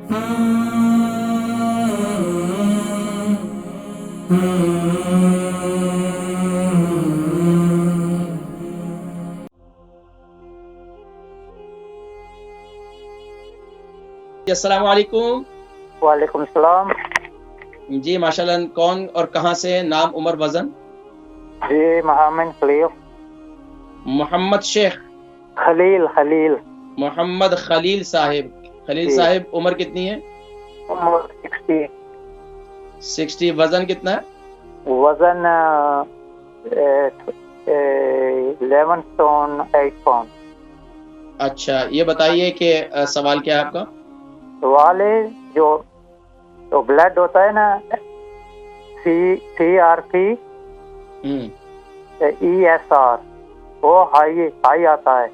अस्सलाम वालेकुम। वालेकुम सलाम। जी माशाल्लाह, कौन और कहाँ से? नाम, उम्र, वजन? जी मोहम्मद खलील। मोहम्मद शेख खलील खलील। मोहम्मद खलील साहिब। खलील जी साहिब, उम्र कितनी है? उम्र 60। 60। वजन कितना है? वजन 11 स्टोन 8 पाउंड। अच्छा, ये बताइए कि सवाल क्या है आपका? सवाल है जो तो ब्लड होता है ना, CRP ESR, वो हाई आता है।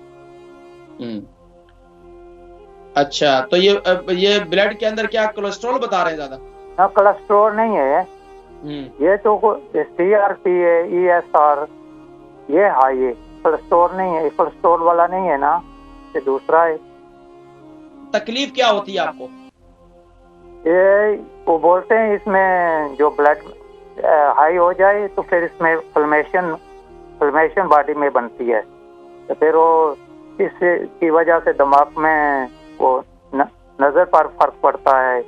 अच्छा, तो ये ब्लड के अंदर क्या कोलेस्ट्रॉल बता रहे हैं ज्यादा? ना, कोलेस्ट्रॉल नहीं है ये तो CRP है, ESR ये हाई है, कोलेस्ट्रॉल नहीं है। कोलेस्ट्रॉल वाला नहीं है ना, ये दूसरा है। तकलीफ क्या होती है आपको? ये वो बोलते हैं इसमें जो ब्लड हाई हो जाए तो फिर इसमें इन्फ्लेमेशन बॉडी में बनती है, तो फिर वो इसकी वजह से दिमाग में वो नजर पर फर्क पड़ता है।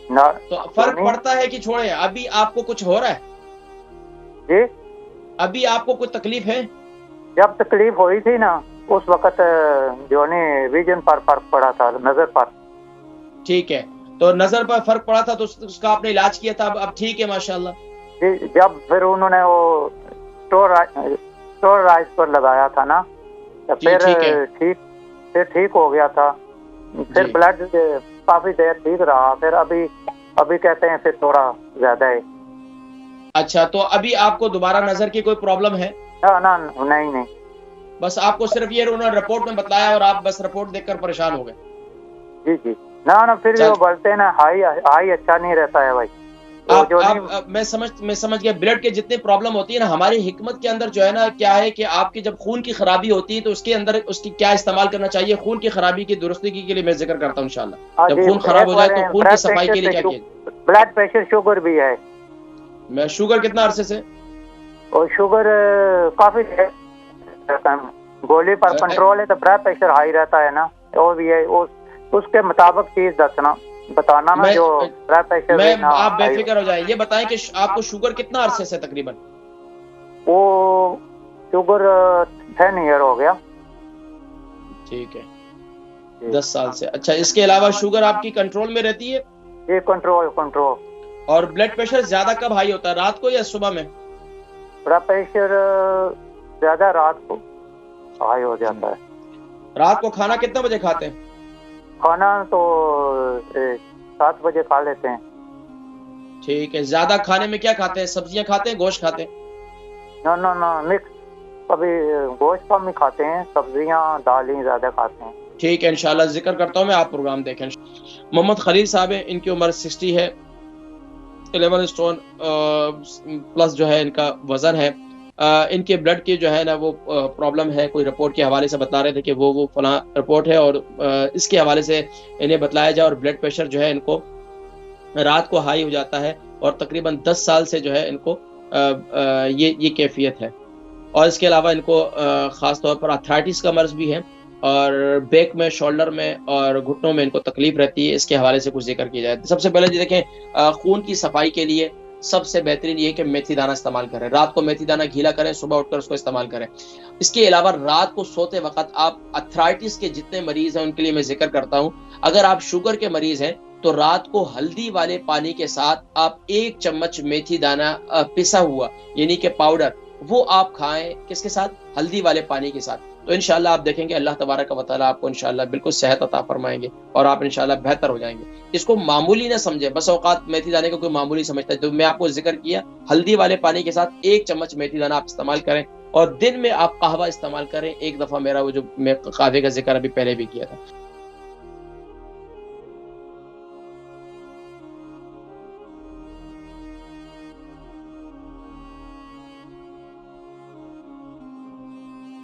तो फर्क पड़ता है कि छोड़े? अभी आपको कुछ हो रहा है? जी, अभी आपको कुछ तकलीफ है? जब तकलीफ हुई थी ना, उस वक्त जो नहीं विजन पर फर्क पड़ा था, नजर पर। ठीक है, तो नजर पर फर्क पड़ा था तो उसका आपने इलाज किया था, अब ठीक है माशाल्लाह? जी, जब फिर उन्होंने वो स्टोर राइस पर लगाया था ना, तो फिर ठीक हो गया था। फिर ब्लड काफी देर ठीक रहा, फिर अभी कहते हैं फिर थोड़ा ज्यादा है। अच्छा, तो अभी आपको दोबारा नजर की कोई प्रॉब्लम है? ना, नहीं। बस आपको सिर्फ ये उन्होंने रिपोर्ट में बताया और आप बस रिपोर्ट देखकर परेशान हो गए? जी। ना, फिर वो बोलते हैं ना, हाई अच्छा नहीं रहता है भाई। मैं समझ गया। ब्लड के जितने प्रॉब्लम होती है ना, हमारी हिकमत के अंदर जो है ना, क्या है कि आपकी जब खून की खराबी होती है तो उसके अंदर उसकी क्या इस्तेमाल करना चाहिए? खून की खराबी की दुरुस्ती के लिए मैं जिक्र करता हूँ इंशाल्लाह। जब खून खराब हो जाए तो खून की सफाई के लिए क्या किया? ब्लड प्रेशर, शुगर भी है। मैं शुगर कितना अरसे से? और शुगर काफी गोली पर कंट्रोल है, तो ब्लड प्रेशर हाई रहता है ना, वो भी है। उसके मुताबिक चीज बताना ना, जो ब्लड प्रेशर। आप बेफिक्र हो जाए। ये बताएं कि आपको शुगर कितना अरसे से तकरीबन? वो शुगर 10 ईयर हो गया। ठीक है, 10 साल से। अच्छा, इसके अलावा शुगर आपकी कंट्रोल में रहती है? ये कंट्रोल। और ब्लड प्रेशर ज्यादा कब हाई होता है, रात को या सुबह में? ब्लड प्रेशर ज्यादा रात को हाई हो जाता है। रात को खाना कितने बजे खाते हैं? खाना तो 7 बजे खा लेते हैं। ठीक है, ज्यादा खाने में क्या खाते हैं? सब्जियां खाते हैं, गोश्त खाते हैं? ना, मिक्स। कभी गोश्त कम ही खाते हैं, सब्जियां दालें ज्यादा खाते हैं। ठीक है, इंशाल्लाह जिक्र करता हूँ मैं, आप प्रोग्राम देखें। मोहम्मद खलील साहब है, इनकी उम्र 60 है, 11 स्टोन प्लस जो है इनका वजन है। इनके ब्लड की जो है ना वो प्रॉब्लम है, कोई रिपोर्ट के हवाले से बता रहे थे कि वो फला रिपोर्ट है और इसके हवाले से इन्हें बतलाया जाए। और ब्लड प्रेशर जो है इनको रात को हाई हो जाता है और तकरीबन 10 साल से जो है इनको ये कैफियत है। और इसके अलावा इनको ख़ास तौर पर आर्थराइटिस का मर्ज भी है और बैक में, शोल्डर में और घुटनों में इनको तकलीफ रहती है। इसके हवाले से कुछ जिक्र किया जाए। सबसे पहले देखें, खून की सफाई के लिए सबसे बेहतरीन ये कि मेथी दाना इस्तेमाल करें। रात को मेथी दाना गीला करें, सुबह उठकर उसको इस्तेमाल करें। इसके अलावा रात को सोते वक्त आप आर्थराइटिस के जितने मरीज हैं उनके लिए मैं जिक्र करता हूं, अगर आप शुगर के मरीज हैं तो रात को हल्दी वाले पानी के साथ आप 1 चम्मच मेथी दाना पिसा हुआ यानी कि पाउडर, वो आप खाएं। किसके साथ? हल्दी वाले पानी के साथ। तो इंशाल्लाह आप देखेंगे अल्लाह तबारक व तआला आपको इंशाल्लाह बिल्कुल सेहत अता फरमाएंगे और आप इंशाल्लाह बेहतर हो जाएंगे। इसको मामूली ना समझे, बस औकात मेथी दाने को कोई मामूली समझता है। तो मैं आपको जिक्र किया, हल्दी वाले पानी के साथ 1 चम्मच मेथी दाना आप इस्तेमाल करें और दिन में आप कहवा इस्तेमाल करें 1 दफा। मेरा वो जो मैं कहवे का जिक्र अभी पहले भी किया था।